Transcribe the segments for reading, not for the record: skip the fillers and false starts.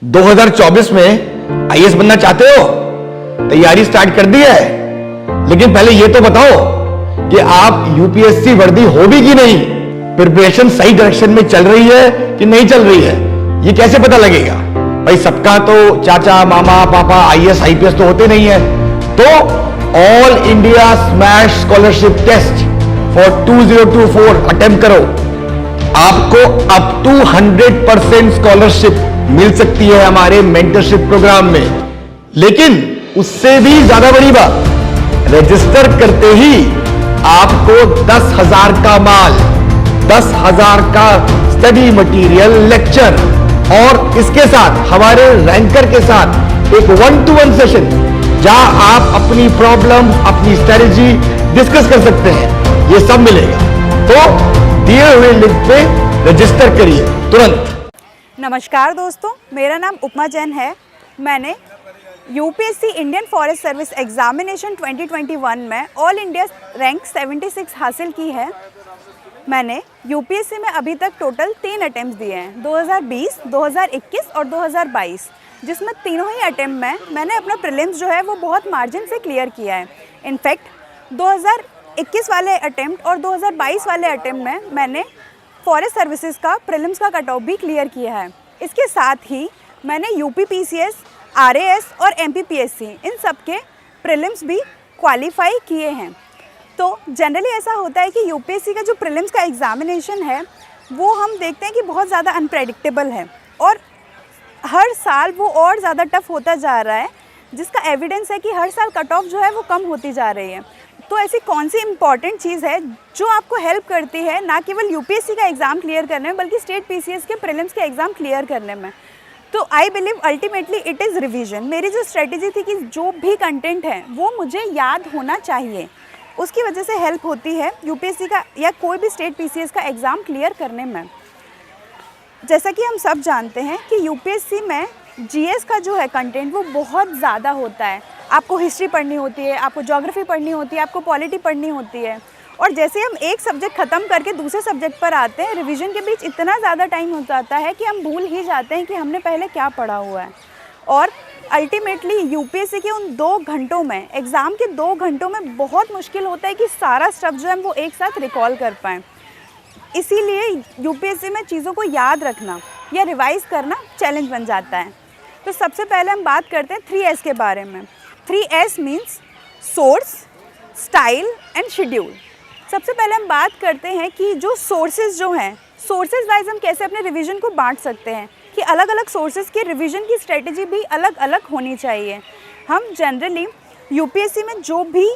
2024 में आईएएस बनना चाहते हो? तैयारी स्टार्ट कर दी है, लेकिन पहले ये तो बताओ कि आप यूपीएससी वर्दी होगी कि नहीं। प्रिपरेशन सही डायरेक्शन में चल रही है कि नहीं चल रही है, ये कैसे पता लगेगा? भाई सबका तो चाचा मामा पापा आईएएस आईपीएस तो होते नहीं है। तो all India smash scholarship test for 2024 attempt करो। आपको अप टू 100% स्कॉलरशिप मिल सकती है हमारे मेंटरशिप प्रोग्राम में। लेकिन उससे भी ज्यादा बड़ी बात, रजिस्टर करते ही आपको 10,000 का माल, 10,000 का स्टडी मटेरियल, लेक्चर और इसके साथ हमारे रैंकर के साथ एक 1-to-1 सेशन जहां आप अपनी प्रॉब्लम, अपनी स्ट्रेटेजी डिस्कस कर सकते हैं, ये सब मिलेगा। तो दिए हुए लिंक पे रजिस्टर करिए तुरंत। नमस्कार दोस्तों, मेरा नाम उपमा जैन है। मैंने UPSC Indian forest service examination 2021 में ऑल इंडिया रैंक 76 हासिल की है। मैंने यूपीएससी में अभी तक टोटल 3 अटेम्प्ट दिए हैं, 2020, 2021 और 2022, जिसमें तीनों ही अटेम्प्ट में मैंने अपना प्रीलिम्स जो है वो बहुत मार्जिन से क्लियर किया है। इनफैक्ट 2021 वाले अटेम्प्ट और 2022 वाले अटेम्प्ट में मैंने फॉरेस्ट सर्विसेज का प्रीलिम्स का कट ऑफ भी क्लियर किया है। इसके साथ ही मैंने यूपीपीसीएस, आरएएस और एमपीपीएससी इन सब के प्रीलिम्स भी क्वालिफाई किए हैं। तो जनरली ऐसा होता है कि यूपीएससी का जो प्रीलिम्स का एग्ज़ामिनेशन है वो हम देखते हैं कि बहुत ज़्यादा अनप्रेडिक्टेबल है और हर साल वो और ज़्यादा टफ होता जा रहा है, जिसका एविडेंस है कि हर साल कट ऑफ जो है वो कम होती जा रही है। तो ऐसी कौन सी इम्पॉर्टेंट चीज़ है जो आपको हेल्प करती है ना केवल यूपीएससी का एग्ज़ाम क्लियर करने में बल्कि स्टेट पीसीएस के प्रीलिम्स के एग्ज़ाम क्लियर करने में? तो I believe ultimately it is revision. मेरी जो स्ट्रेटेजी थी कि जो भी कंटेंट है वो मुझे याद होना चाहिए, उसकी वजह से हेल्प होती है यूपीएससी का या कोई भी स्टेट पीसीएस का एग्ज़ाम क्लियर करने में। जैसा कि हम सब जानते हैं कि यूपीएससी में जीएस का जो है कंटेंट वो बहुत ज़्यादा होता है। आपको हिस्ट्री पढ़नी होती है, आपको ज्योग्राफी पढ़नी होती है, आपको पॉलिटी पढ़नी होती है, और जैसे हम एक सब्जेक्ट ख़त्म करके दूसरे सब्जेक्ट पर आते हैं, रिवीजन के बीच इतना ज़्यादा टाइम हो जाता है कि हम भूल ही जाते हैं कि हमने पहले क्या पढ़ा हुआ है। और अल्टीमेटली यूपीएससी के उन 2 घंटों में, एग्ज़ाम के 2 घंटों में बहुत मुश्किल होता है कि सारा स्टफ जो है वो एक साथ रिकॉल कर पाएँ। इसीलिए यूपीएससी में चीज़ों को याद रखना या रिवाइज़ करना चैलेंज बन जाता है। तो सबसे पहले हम बात करते हैं 3S के बारे में। 3S means source, style and schedule. सबसे पहले हम बात करते हैं कि जो सोर्सेज जो हैं, सोर्सेज वाइज हम कैसे अपने रिवीजन को बांट सकते हैं, कि अलग अलग सोर्सेज के रिवीजन की स्ट्रेटजी भी अलग अलग होनी चाहिए। हम जनरली यूपीएससी में जो भी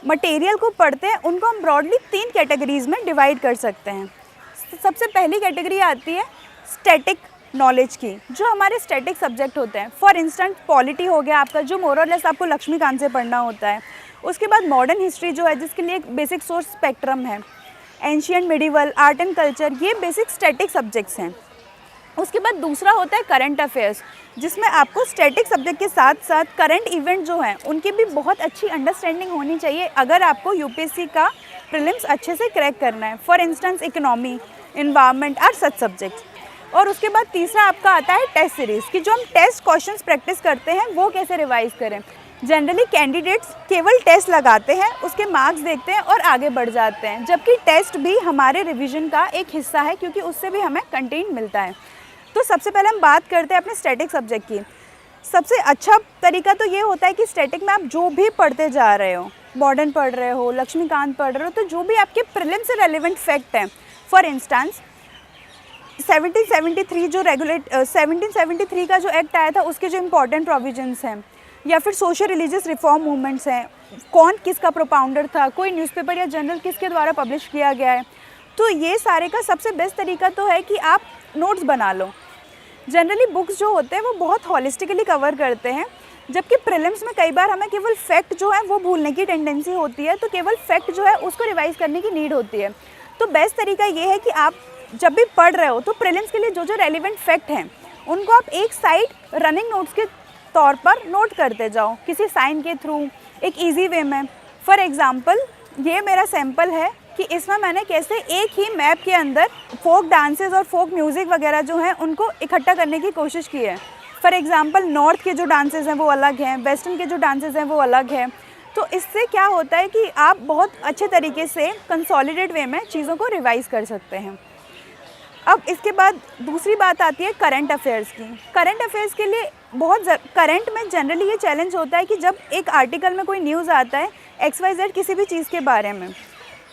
मटेरियल को पढ़ते हैं उनको हम ब्रॉडली 3 कैटेगरीज़ में डिवाइड कर सकते हैं। सबसे पहली कैटेगरी आती है स्टैटिक नॉलेज की, जो हमारे स्टैटिक सब्जेक्ट होते हैं। फॉर इंस्टेंस पॉलिटी हो गया आपका, जो मोर और लेस आपको लक्ष्मीकांत से पढ़ना होता है। उसके बाद मॉडर्न हिस्ट्री जो है, जिसके लिए एक बेसिक सोर्स स्पेक्ट्रम है। Ancient, medieval, art and culture, ये बेसिक स्टैटिक सब्जेक्ट्स हैं। उसके बाद दूसरा होता है करंट अफेयर्स, जिसमें आपको स्टैटिक सब्जेक्ट के साथ साथ करंट इवेंट जो हैं उनकी भी बहुत अच्छी अंडरस्टैंडिंग होनी चाहिए अगर आपको यूपीएससी का प्रीलिम्स अच्छे से क्रैक करना है। For instance economy, environment are such subjects. और उसके बाद तीसरा आपका आता है टेस्ट सीरीज़ की, जो हम टेस्ट क्वेश्चंस प्रैक्टिस करते हैं वो कैसे रिवाइज करें। जनरली कैंडिडेट्स केवल टेस्ट लगाते हैं, उसके मार्क्स देखते हैं और आगे बढ़ जाते हैं, जबकि टेस्ट भी हमारे रिवीजन का एक हिस्सा है क्योंकि उससे भी हमें कंटेंट मिलता है। तो सबसे पहले हम बात करते हैं अपने स्टैटिक सब्जेक्ट की। सबसे अच्छा तरीका तो ये होता है कि स्टैटिक में आप जो भी पढ़ते जा रहे हो, मॉडर्न पढ़ रहे हो, लक्ष्मीकांत पढ़ रहे हो, तो जो भी आपके प्रीलिम्स से रेलिवेंट फैक्ट हैं, फॉर इंस्टेंस 1773 का जो एक्ट आया था उसके जो इम्पॉर्टेंट प्रोविजंस हैं, या फिर सोशल रिलीजियस रिफॉर्म मूवमेंट्स हैं, कौन किसका प्रोपाउंडर था, कोई न्यूज़पेपर या जर्नल किसके द्वारा पब्लिश किया गया है, तो ये सारे का सबसे बेस्ट तरीका तो है कि आप नोट्स बना लो। जनरली बुक्स जो होते हैं वो बहुत हॉलिस्टिकली कवर करते हैं, जबकि प्रीलिम्स में कई बार हमें केवल फैक्ट जो है वो भूलने की टेंडेंसी होती है, तो केवल फैक्ट जो है उसको रिवाइज करने की नीड होती है। तो बेस्ट तरीका ये है कि आप जब भी पढ़ रहे हो तो प्रीलिम्स के लिए जो जो रेलिवेंट फैक्ट हैं उनको आप एक साइड रनिंग नोट्स के तौर पर नोट करते जाओ, किसी साइन के थ्रू, एक ईजी वे में। फॉर एग्ज़ाम्पल ये मेरा सैम्पल है कि इसमें मैंने कैसे एक ही मैप के अंदर फोक डांसेस और फोक म्यूज़िक वगैरह जो हैं उनको इकट्ठा करने की कोशिश की है। फॉर एग्जांपल नॉर्थ के जो डांसेस हैं वो अलग हैं, वेस्टर्न के जो डांसेस हैं वो अलग हैं। तो इससे क्या होता है कि आप बहुत अच्छे तरीके से कंसोलिडेट वे में चीज़ों को रिवाइज कर सकते हैं। अब इसके बाद दूसरी बात आती है करंट अफेयर्स की। करंट अफेयर्स के लिए करंट में जनरली ये चैलेंज होता है कि जब एक आर्टिकल में कोई न्यूज़ आता है XYZ किसी भी चीज़ के बारे में,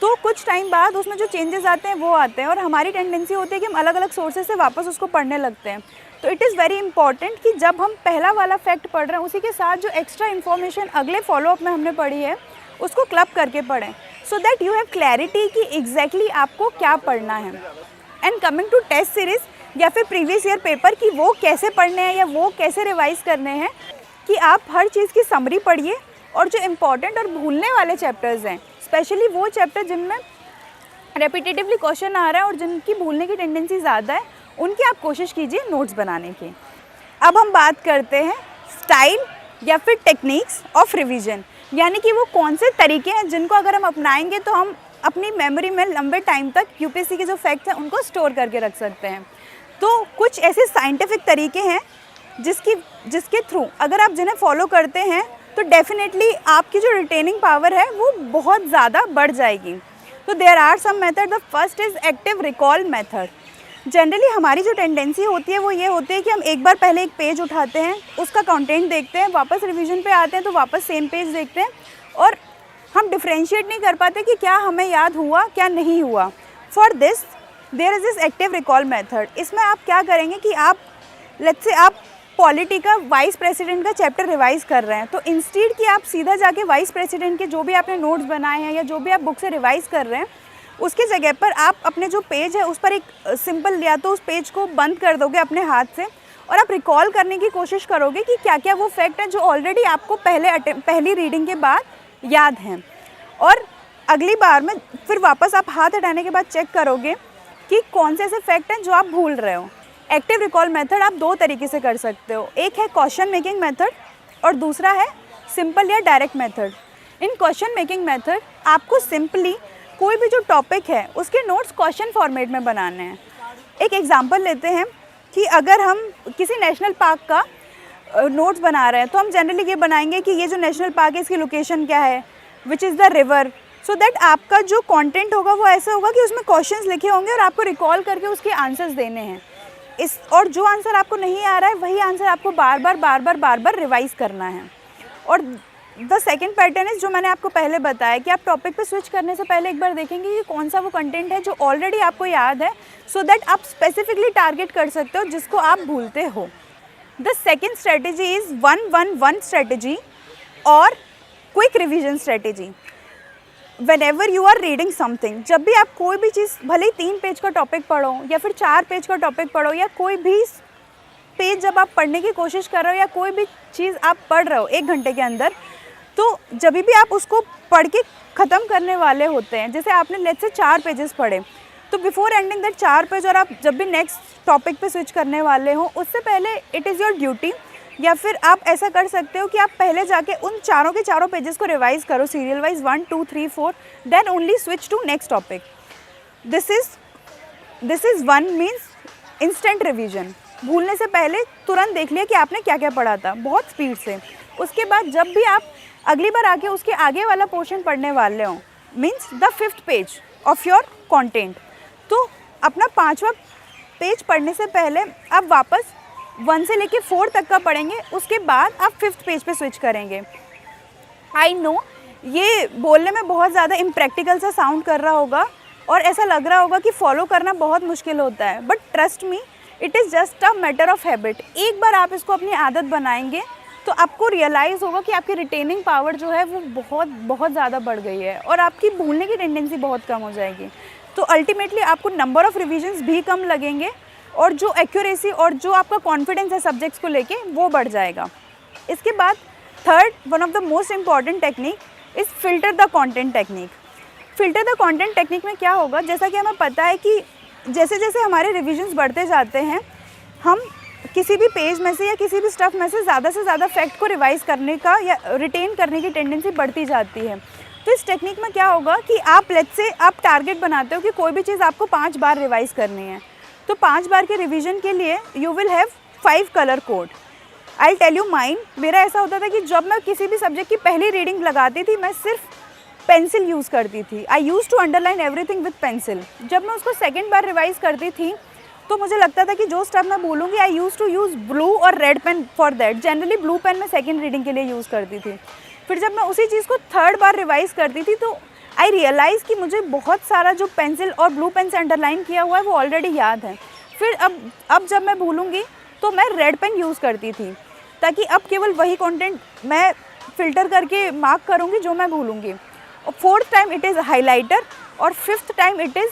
तो कुछ टाइम बाद उसमें जो चेंजेस आते हैं वो आते हैं और हमारी टेंडेंसी होती है कि हम अलग अलग सोर्सेज से वापस उसको पढ़ने लगते हैं। तो इट इज़ वेरी इंपॉर्टेंट कि जब हम पहला वाला फैक्ट पढ़ रहे हैं उसी के साथ जो एक्स्ट्रा इन्फॉर्मेशन अगले फॉलोअप में हमने पढ़ी है उसको क्लब करके पढ़ें, so that you have clarity कि एग्जैक्टली आपको क्या पढ़ना है। And coming to test series या फिर प्रीवियस ईयर पेपर कि वो कैसे पढ़ने हैं या वो कैसे रिवाइज करने हैं, कि आप हर चीज़ की समरी पढ़िए और जो इम्पॉर्टेंट और भूलने वाले चैप्टर्स हैं, स्पेशली वो चैप्टर जिनमें रेपिटेटिवली क्वेश्चन आ रहा है और जिनकी भूलने की टेंडेंसी ज़्यादा है, उनकी आप कोशिश कीजिए नोट्स बनाने की। अब हम बात करते हैं स्टाइल या फिर टेक्निक्स ऑफ रिवीजन, यानी कि वो कौन से तरीके हैं जिनको अगर हम अपनाएंगे तो हम अपनी मेमोरी में लंबे टाइम तक यूपीएससी के जो फैक्ट्स हैं उनको स्टोर करके रख सकते हैं। तो कुछ ऐसे साइंटिफिक तरीके हैं जिसके थ्रू अगर आप जिन्हें फॉलो करते हैं तो डेफिनेटली आपकी जो रिटेनिंग पावर है वो बहुत ज़्यादा बढ़ जाएगी। तो there are some method. The first is active recall method. Generally हमारी जो टेंडेंसी होती है वो ये होती है कि हम एक बार पहले एक पेज उठाते हैं, उसका कंटेंट देखते हैं, वापस रिवीजन पे आते हैं तो वापस सेम पेज देखते हैं और हम डिफ्रेंशिएट नहीं कर पाते कि क्या हमें याद हुआ क्या नहीं हुआ। For this there is this active recall method. इसमें आप क्या करेंगे कि आप लेट्स से आप पॉलिटी का वाइस प्रेसिडेंट का चैप्टर रिवाइज कर रहे हैं, तो इंस्टीड कि आप सीधा जाके वाइस प्रेसिडेंट के जो भी आपने नोट्स बनाए हैं या जो भी आप बुक से रिवाइज कर रहे हैं उसके जगह पर आप अपने जो पेज है उस पर एक सिंपल या तो उस पेज को बंद कर दोगे अपने हाथ से और आप रिकॉल करने की कोशिश करोगे कि क्या क्या वो फैक्ट है जो ऑलरेडी आपको पहली रीडिंग के बाद याद हैं, और अगली बार में फिर वापस आप हाथ हटाने के बाद चेक करोगे कि कौन से ऐसे फैक्ट हैं जो आप भूल रहे हो। एक्टिव रिकॉल मेथड आप दो तरीके से कर सकते हो, एक है क्वेश्चन मेकिंग मेथड और दूसरा है सिंपल या डायरेक्ट मेथड। इन क्वेश्चन मेकिंग मेथड आपको सिंपली कोई भी जो टॉपिक है उसके नोट्स क्वेश्चन फॉर्मेट में बनाने हैं। एक एग्जांपल लेते हैं कि अगर हम किसी नेशनल पार्क का नोट्स बना रहे हैं तो हम जनरली ये बनाएंगे कि ये जो नेशनल पार्क है इसकी लोकेशन क्या है, which is the river, so that आपका जो कंटेंट होगा वो ऐसा होगा कि उसमें क्वेश्चंस लिखे होंगे और आपको रिकॉल करके उसके आंसर्स देने हैं। और जो आंसर आपको नहीं आ रहा है वही आंसर आपको बार बार रिवाइज करना है। और द सेकेंड पैटर्न इज जो मैंने आपको पहले बताया कि आप टॉपिक पे स्विच करने से पहले एक बार देखेंगे कि कौन सा वो कंटेंट है जो ऑलरेडी आपको याद है, सो दैट आप स्पेसिफिकली टारगेट कर सकते हो जिसको आप भूलते हो। The second strategy is 1-1-1 strategy और quick revision strategy. Whenever you are reading something, जब भी आप कोई भी चीज़ भले ही 3 पेज का टॉपिक पढ़ो या फिर 4 पेज का टॉपिक पढ़ो या कोई भी पेज जब आप पढ़ने की कोशिश कर रहे हो या कोई भी चीज़ आप पढ़ रहे हो 1 घंटे के अंदर, तो जब भी आप उसको पढ़ के ख़त्म करने वाले होते हैं, जैसे आपने लेट्स से 4 पेजेस पढ़े, तो बिफोर एंडिंग दैट 4 पेज और आप जब भी नेक्स्ट टॉपिक पे स्विच करने वाले हो उससे पहले इट इज़ योर ड्यूटी, या फिर आप ऐसा कर सकते हो कि आप पहले जाके उन चारों के चारों पेजेस को रिवाइज करो serial wise 1 2 3 4, then only switch to next topic. This is 1 means instant revision. भूलने से पहले तुरंत देख लिया कि आपने क्या क्या पढ़ा था बहुत स्पीड से। उसके बाद जब भी आप अगली बार आके उसके आगे वाला पोर्शन पढ़ने वाले हो, means the 5th page of your content, तो अपना 5वां पेज पढ़ने से पहले आप वापस 1 से लेके 4 तक का पढ़ेंगे, उसके बाद आप 5th पेज पे स्विच करेंगे। आई नो ये बोलने में बहुत ज़्यादा इम्प्रैक्टिकल सा साउंड कर रहा होगा और ऐसा लग रहा होगा कि फॉलो करना बहुत मुश्किल होता है, but trust me it is just a matter of habit. एक बार आप इसको अपनी आदत बनाएंगे तो आपको रियलाइज़ होगा कि आपकी रिटेनिंग पावर जो है वो बहुत ज़्यादा बढ़ गई है और आपकी भूलने की टेंडेंसी बहुत कम हो जाएगी। तो अल्टीमेटली आपको नंबर ऑफ़ रिविजन्स भी कम लगेंगे और जो एक्यूरेसी और जो आपका कॉन्फिडेंस है सब्जेक्ट्स को लेके वो बढ़ जाएगा। इसके बाद third, one of the most important technique is filter the content technique. Filter the content technique में क्या होगा, जैसा कि हमें पता है कि जैसे जैसे हमारे रिविजन्स बढ़ते जाते हैं, हम किसी भी पेज में से या किसी भी स्टफ में से ज़्यादा फैक्ट को रिवाइज करने का या रिटेन करने की टेंडेंसी बढ़ती जाती है। तो इस टेक्निक में क्या होगा कि आप लेट्स से आप टारगेट बनाते हो कि कोई भी चीज़ आपको 5 बार रिवाइज करनी है, तो 5 बार के रिवीजन के लिए you will have 5 colour code. I tell you mine, मेरा ऐसा होता था कि जब मैं किसी भी सब्जेक्ट की पहली रीडिंग लगाती थी मैं सिर्फ पेंसिल यूज़ करती थी। I use to underline everything with pencil. जब मैं उसको सेकेंड बार रिवाइज़ करती थी तो मुझे लगता था कि जो स्टेप मैं बोलूँगी I use to use blue और red pen for that. Generally blue pen मैं सेकेंड रीडिंग के लिए यूज़ करती थी। फिर जब मैं उसी चीज़ को थर्ड बार रिवाइज़ करती थी तो आई रियलाइज़ कि मुझे बहुत सारा जो पेंसिल और ब्लू पेन से अंडरलाइन किया हुआ है वो ऑलरेडी याद है। फिर अब जब मैं भूलूँगी तो मैं रेड पेन यूज़ करती थी, ताकि अब केवल वही कंटेंट मैं फ़िल्टर करके मार्क करूँगी जो मैं भूलूँगी। और fourth time it is highlighter और fifth time it is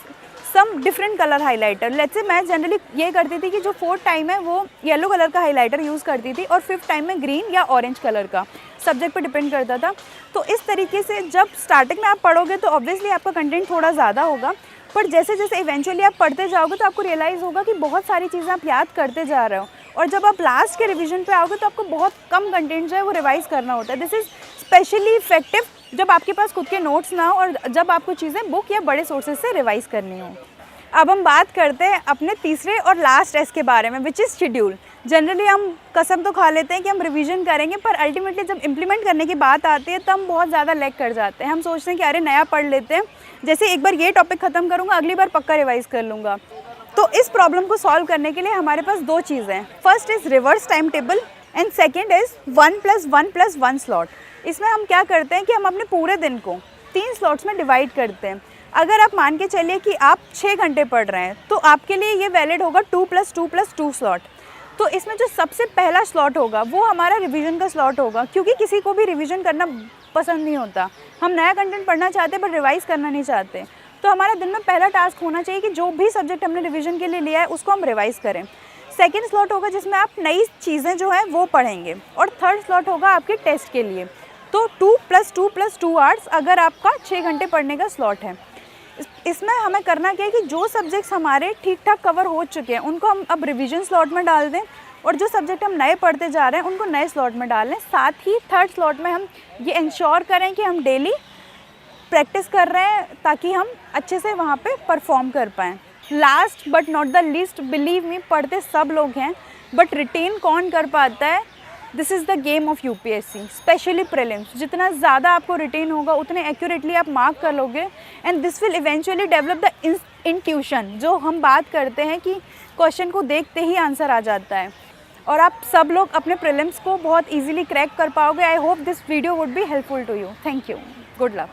some different colour highlighter. Let's say मैं जनरली ये करती थी कि जो फोर्थ टाइम है वो येलो कलर का हाइलाइटर यूज़ करती थी और फिफ्थ टाइम में ग्रीन या ऑरेंज कलर का, सब्जेक्ट पे डिपेंड करता था। तो इस तरीके से जब स्टार्टिंग में आप पढ़ोगे तो ऑब्वियसली आपका कंटेंट थोड़ा ज़्यादा होगा, पर जैसे जैसे इवेंचुअली आप पढ़ते जाओगे तो आपको रियलाइज़ होगा कि बहुत सारी चीज़ें आप याद करते जा रहे हो, और जब आप लास्ट के रिवीजन पे आओगे तो आपको बहुत कम कंटेंट जो है वो रिवाइज़ करना होता है। दिस इज़ स्पेशली इफेक्टिव जब आपके पास खुद के नोट्स ना हो और जब आपको चीज़ें बुक या बड़े सोर्सेज से रिवाइज़ करनी हो। अब हम बात करते हैं अपने तीसरे और लास्ट टेस्ट के बारे में, विच इज़ शेड्यूल। जनरली हम कसम तो खा लेते हैं कि हम रिवीजन करेंगे, पर अल्टीमेटली जब इंप्लीमेंट करने की बात आती है तब हम बहुत ज़्यादा लैग कर जाते हैं। हम सोचते हैं कि अरे नया पढ़ लेते हैं, जैसे एक बार ये टॉपिक ख़त्म करूँगा अगली बार पक्का रिवाइज़ कर लूँगा। तो इस प्रॉब्लम को सॉल्व करने के लिए हमारे पास दो चीज़ें हैं। First is reverse time table and second is 1+1+1 slot. इसमें हम क्या करते हैं कि हम अपने पूरे दिन को 3 स्लॉट्स में डिवाइड करते हैं। अगर आप मान के चलिए कि आप 6 घंटे पढ़ रहे हैं तो आपके लिए ये वैलिड होगा 2+2+2 स्लॉट। तो इसमें जो सबसे पहला स्लॉट होगा वो हमारा रिवीजन का स्लॉट होगा, क्योंकि किसी को भी रिवीजन करना पसंद नहीं होता। हम नया कंटेंट पढ़ना चाहते हैं पर रिवाइज़ करना नहीं चाहते। तो हमारा दिन में पहला टास्क होना चाहिए कि जो भी सब्जेक्ट हमने रिवीजन के लिए लिया है उसको हम रिवाइज़ करें। सेकेंड स्लॉट होगा जिसमें आप नई चीज़ें जो हैं वो पढ़ेंगे, और थर्ड स्लॉट होगा आपके टेस्ट के लिए। तो 2+2+2 आवर्स अगर आपका 6 घंटे पढ़ने का स्लॉट है। इसमें हमें करना क्या है कि जो सब्जेक्ट्स हमारे ठीक ठाक कवर हो चुके हैं उनको हम अब रिवीजन स्लॉट में डाल दें, और जो सब्जेक्ट हम नए पढ़ते जा रहे हैं उनको नए स्लॉट में डाल लें। साथ ही थर्ड स्लॉट में हम ये इंश्योर करें कि हम डेली प्रैक्टिस कर रहे हैं ताकि हम अच्छे से वहाँ पे परफॉर्म कर पाएँ। Last but not the least, believe me, पढ़ते सब लोग हैं बट रिटेन कौन कर पाता है? This is the game of UPSC, specially prelims. जितना ज़्यादा आपको रिटेन होगा उतने एक्यूरेटली आप मार्क कर लोगे, and this will eventually develop the intuition, जो हम बात करते हैं कि क्वेश्चन को देखते ही आंसर आ जाता है, और आप सब लोग अपने प्रीलिम्स को बहुत ईजिली क्रैक कर पाओगे। I hope this video would be helpful to you. Thank you, good luck.